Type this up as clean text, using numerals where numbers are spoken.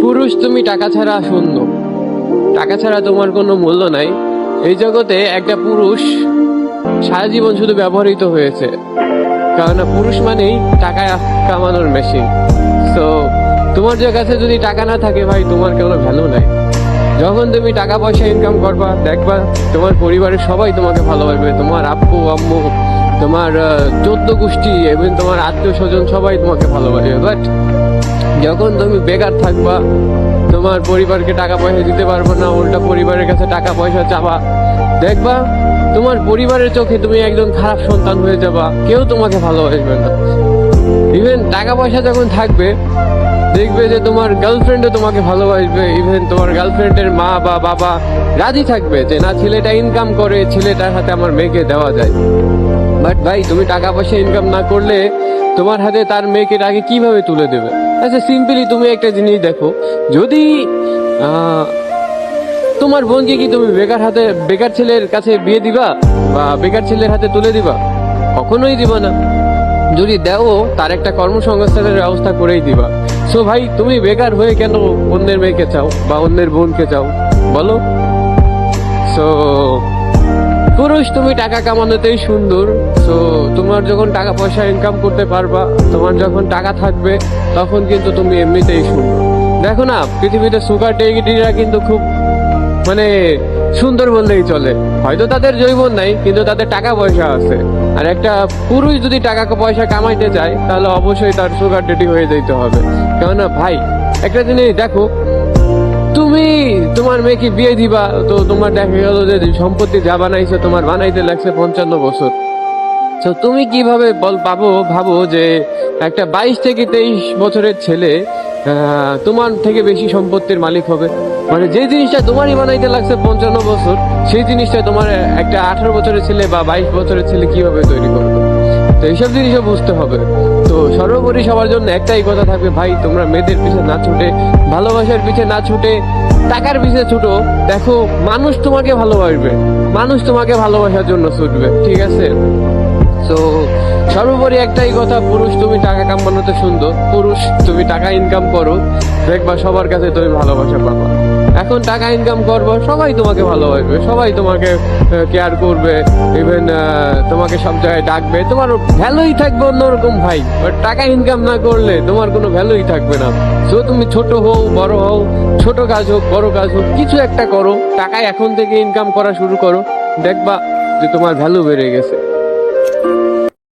পুরুষ তুমি টাকা ছাড়া শূন্য, টাকা ছাড়া তোমার কোনো মূল্য নাই। এই জগতে একটা পুরুষ সারা জীবন শুধু ব্যবহৃত হয়েছে, কারণ পুরুষ মানেই টাকা কামানোর মেশিন। তো তোমার যে কাছে যদি টাকা না থাকে ভাই, তোমার কোনো ভ্যালু নাই। যখন তুমি টাকা পয়সা ইনকাম করবা, দেখবা তোমার পরিবারের সবাই তোমাকে ভালোবাসবে, তোমার আব্বু আম্মু, তোমার 14 গোষ্ঠী এবং তোমার আত্মীয় স্বজন সবাই তোমাকে ভালোবাসবে। বাট যখন তুমি বেকার থাকবা, তোমার পরিবারকে টাকা পয়সা দিতে পারবো না, উল্টা পরিবারের কাছে টাকা পয়সা চাবা, দেখবা তোমার পরিবারের চোখে তুমি একজন খারাপ সন্তান হয়ে যাবা, কেউ তোমাকে ভালোবাসবে না। ইভেন টাকা পয়সা যখন থাকবে, দেখবে যে তোমার গার্লফ্রেন্ডও তোমাকে ভালোবাসবে, ইভেন তোমার গার্লফ্রেন্ডের মা বা বাবা রাজি থাকবে যে না, ছেলেটা ইনকাম করে, ছেলেটার হাতে আমার মেয়েকে দেওয়া যায়। বাট ভাই, তুমি টাকা পয়সা ইনকাম না করলে তোমার হাতে তার মেয়েকে আগে কিভাবে তুলে দেবে? আচ্ছা, সিম্পলি তুমি একটা জিনিস দেখো, যদি তোমার বোনকে কি তুমি বেকার ছেলের কাছে বিয়ে দিবা বা বেকার ছেলের হাতে তুলে দিবা? কখনোই দিবা না। যদি দেও, তার একটা কর্মসংস্থানের ব্যবস্থা করেই দিবা। সো ভাই, তুমি বেকার হয়ে কেন অন্যের মেয়েকে চাও বা অন্যের বোনকে চাও বলো? সো পুরুষ তুমি টাকা কামানোতেই সুন্দর। সো তোমার যখন টাকা পয়সা ইনকাম করতে পারবা, তোমার যখন টাকা থাকবে, তখন কিন্তু তুমি এমনিতেই সুন্দর। দেখো না, পৃথিবীতে সুগার ডেডিরা কিন্তু খুব মানে সুন্দর বললেই চলে। হয়তো তাদের যৌবন নাই, কিন্তু তাদের টাকা পয়সা আছে। আর একটা পুরুষ যদি টাকা পয়সা কামাইতে চায়, তাহলে অবশ্যই তার সুগার ডেডি হয়ে যেতে হবে। কেননা ভাই, একটা জিনিস দেখো, তুমি তোমার মেয়েকে বিয়ে দিবা, তো তোমার দেখা গেল যে সম্পত্তি যা বানাইছে তোমার বানাইতে লাগছে 55 বছর। তো তুমি কিভাবে ভাবো যে একটা 22 থেকে 23 বছরের ছেলে তোমার থেকে বেশি সম্পত্তির মালিক হবে? মানে যে জিনিসটা তোমারই বানাইতে লাগছে 55 বছর, সেই জিনিসটা তোমার একটা 18 বছরের ছেলে বা 22 বছরের ছেলে কিভাবে তৈরি করবে? তো এইসব জিনিসও বুঝতে হবে। তো সর্বোপরি সবার জন্য একটাই কথা থাকবে ভাই, তোমরা মেয়েদের পিছে না ছুটে, ভালোবাসার পিছে না ছুটে, টাকার পিছে ছুটো। দেখো, মানুষ তোমাকে ভালোবাসবে, মানুষ তোমাকে ভালোবাসার জন্য ছুটবে, ঠিক আছে? তো সর্বোপরি একটাই কথা, পুরুষ তুমি টাকা কামানোতে সুন্দর, পুরুষ তুমি টাকা ইনকাম করো, দেখবা সবার কাছে তুমি ভালোবাসা পাবা। এখন টাকা ইনকাম করবো, সবাই তোমাকে ভালোবাসবে, সবাই তোমাকে কেয়ার করবে, ইভেন তোমাকে সব জায়গায় ডাকবে, তোমার ভ্যালুই থাকবে অন্যরকম ভাই। বাট টাকা ইনকাম না করলে তোমার কোনো ভ্যালুই থাকবে না। তো তুমি ছোট হও বড় হও, ছোট কাজ হোক বড় কাজ হোক, কিছু একটা করো, টাকা এখন থেকে ইনকাম করা শুরু করো, দেখবা যে তোমার ভ্যালু বেড়ে গেছে।